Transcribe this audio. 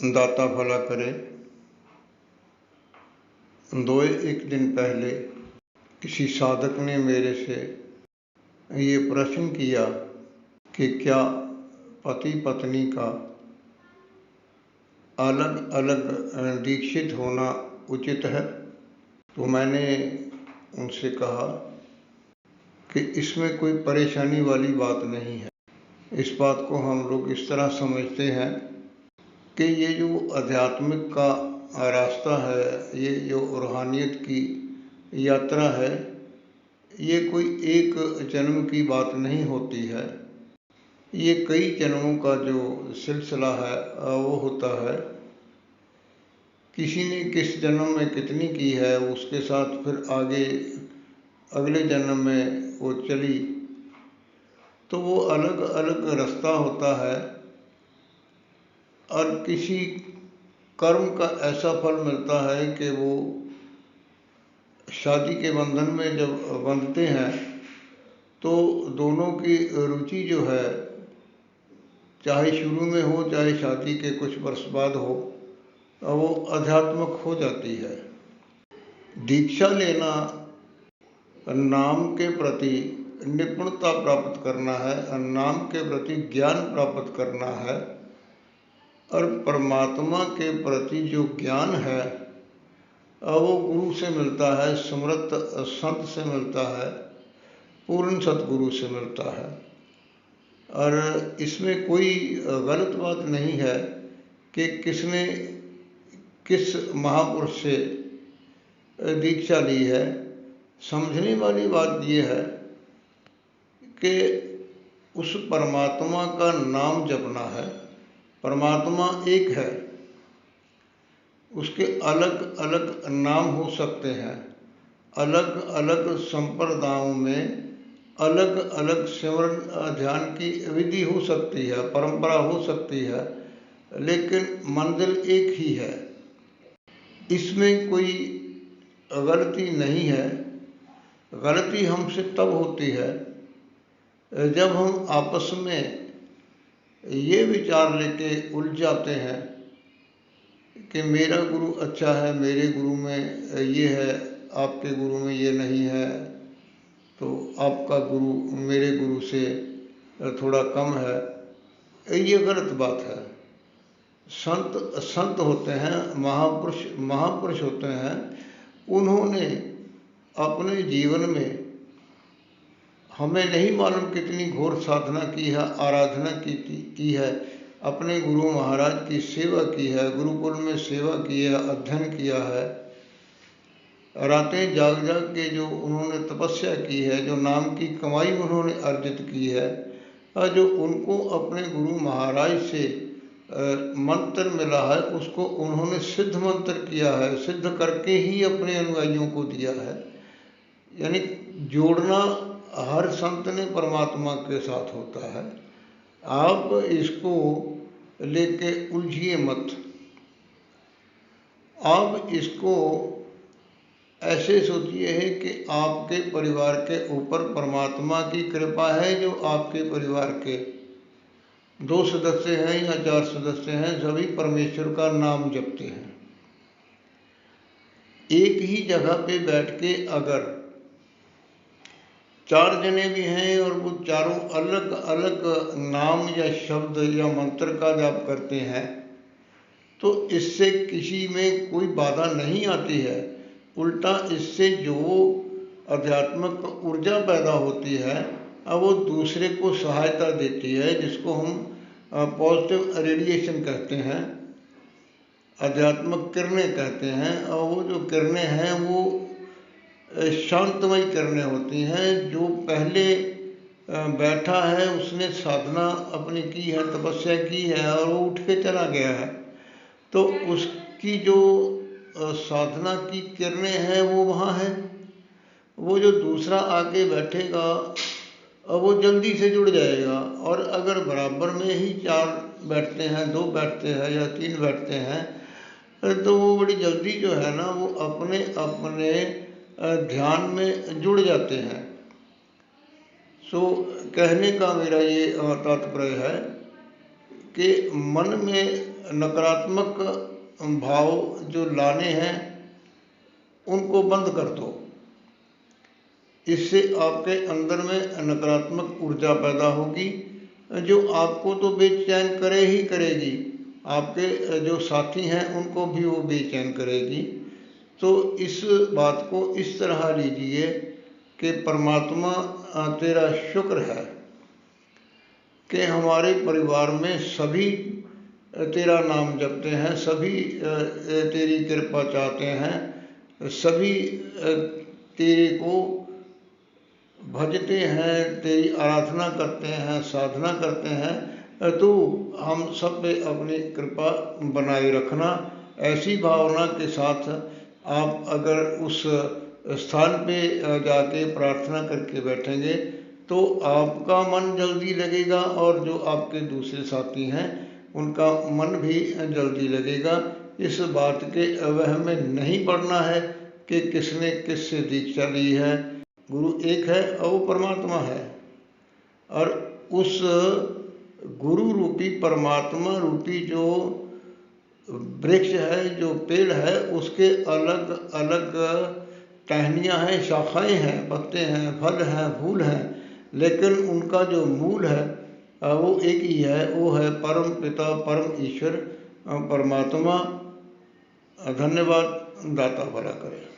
दाता भला करे। दो एक दिन पहले किसी साधक ने मेरे से ये प्रश्न किया कि क्या पति पत्नी का अलग अलग दीक्षित होना उचित है। तो मैंने उनसे कहा कि इसमें कोई परेशानी वाली बात नहीं है। इस बात को हम लोग इस तरह समझते हैं कि ये जो आध्यात्मिक का रास्ता है, ये जो रूहानियत की यात्रा है, ये कोई एक जन्म की बात नहीं होती है। ये कई जन्मों का जो सिलसिला है वो होता है। किसी ने किस जन्म में कितनी की है, उसके साथ फिर आगे अगले जन्म में वो चली, तो वो अलग अलग रास्ता होता है। और किसी कर्म का ऐसा फल मिलता है कि वो शादी के बंधन में जब बंधते हैं तो दोनों की रुचि जो है, चाहे शुरू में हो चाहे शादी के कुछ वर्ष बाद हो, वो आध्यात्मिक हो जाती है। दीक्षा लेना नाम के प्रति निपुणता प्राप्त करना है, नाम के प्रति ज्ञान प्राप्त करना है। और परमात्मा के प्रति जो ज्ञान है वो गुरु से मिलता है, समर्थ संत से मिलता है, पूर्ण सतगुरु से मिलता है। और इसमें कोई गलत बात नहीं है कि किसने किस महापुरुष से दीक्षा ली है। समझने वाली बात यह है कि उस परमात्मा का नाम जपना है। परमात्मा एक है, उसके अलग अलग नाम हो सकते हैं, अलग अलग संप्रदायों में अलग अलग सिमरन ध्यान की विधि हो सकती है, परंपरा हो सकती है, लेकिन मंजिल एक ही है। इसमें कोई गलती नहीं है। गलती हमसे तब होती है जब हम आपस में ये विचार लेके उलझ जाते हैं कि मेरा गुरु अच्छा है, मेरे गुरु में ये है, आपके गुरु में ये नहीं है, तो आपका गुरु मेरे गुरु से थोड़ा कम है। ये गलत बात है। संत होते हैं, महापुरुष होते हैं। उन्होंने अपने जीवन में हमें नहीं मालूम कितनी घोर साधना की है, आराधना की है, अपने गुरु महाराज की सेवा की है, गुरुकुल में सेवा की है, अध्ययन किया है, रातें जाग जाग के जो उन्होंने तपस्या की है, जो नाम की कमाई उन्होंने अर्जित की है, और जो उनको अपने गुरु महाराज से मंत्र मिला है, उसको उन्होंने सिद्ध मंत्र किया है, सिद्ध करके ही अपने अनुयायियों को दिया है। यानी जोड़ना हर संत ने परमात्मा के साथ होता है। आप इसको लेके उलझिए मत। आप इसको ऐसे सोचिए है कि आपके परिवार के ऊपर परमात्मा की कृपा है, जो आपके परिवार के 2 सदस्य हैं या 4 सदस्य हैं, सभी परमेश्वर का नाम जपते हैं। एक ही जगह पे बैठ के अगर 4 जने भी हैं और वो चारों अलग अलग नाम या शब्द या मंत्र का जाप करते हैं, तो इससे किसी में कोई बाधा नहीं आती है। उल्टा इससे जो आध्यात्मिक ऊर्जा पैदा होती है, अब वो दूसरे को सहायता देती है, जिसको हम पॉजिटिव रेडिएशन कहते हैं, आध्यात्मिक किरणें कहते हैं। और वो जो किरणें हैं वो शांतमय किरणें होती हैं। जो पहले बैठा है, उसने साधना अपनी की है, तपस्या की है और वो उठ के चला गया है, तो उसकी जो साधना की किरणें हैं वो वहाँ है। वो जो दूसरा आके बैठेगा वो जल्दी से जुड़ जाएगा। और अगर बराबर में ही 4 बैठते हैं, 2 बैठते हैं या 3 बैठते हैं, तो वो बड़ी जल्दी जो है ना, वो अपने अपने ध्यान में जुड़ जाते हैं। सो कहने का मेरा ये तात्पर्य है कि मन में नकारात्मक भाव जो लाने हैं उनको बंद कर दो। इससे आपके अंदर में नकारात्मक ऊर्जा पैदा होगी जो आपको तो बेचैन करे ही करेगी, आपके जो साथी हैं उनको भी वो बेचैन करेगी। तो इस बात को इस तरह लीजिए कि परमात्मा तेरा शुक्र है कि हमारे परिवार में सभी तेरा नाम जपते हैं, सभी तेरी कृपा चाहते हैं, सभी तेरे को भजते हैं, तेरी आराधना करते हैं, साधना करते हैं। तो हम सब पे अपनी कृपा बनाए रखना। ऐसी भावना के साथ आप अगर उस स्थान पे जाके प्रार्थना करके बैठेंगे तो आपका मन जल्दी लगेगा और जो आपके दूसरे साथी हैं उनका मन भी जल्दी लगेगा। इस बात के वहम में नहीं पड़ना है कि किसने किससे दीक्षा ली है। गुरु एक है और वो परमात्मा है, और उस गुरु रूपी परमात्मा रूपी जो वृक्ष है, जो पेड़ है, उसके अलग अलग टहनियाँ हैं, शाखाएं हैं, पत्ते हैं, फल हैं, फूल हैं, लेकिन उनका जो मूल है वो एक ही है, वो है परम पिता परम ईश्वर परमात्मा। धन्यवाद। दाता भला करे।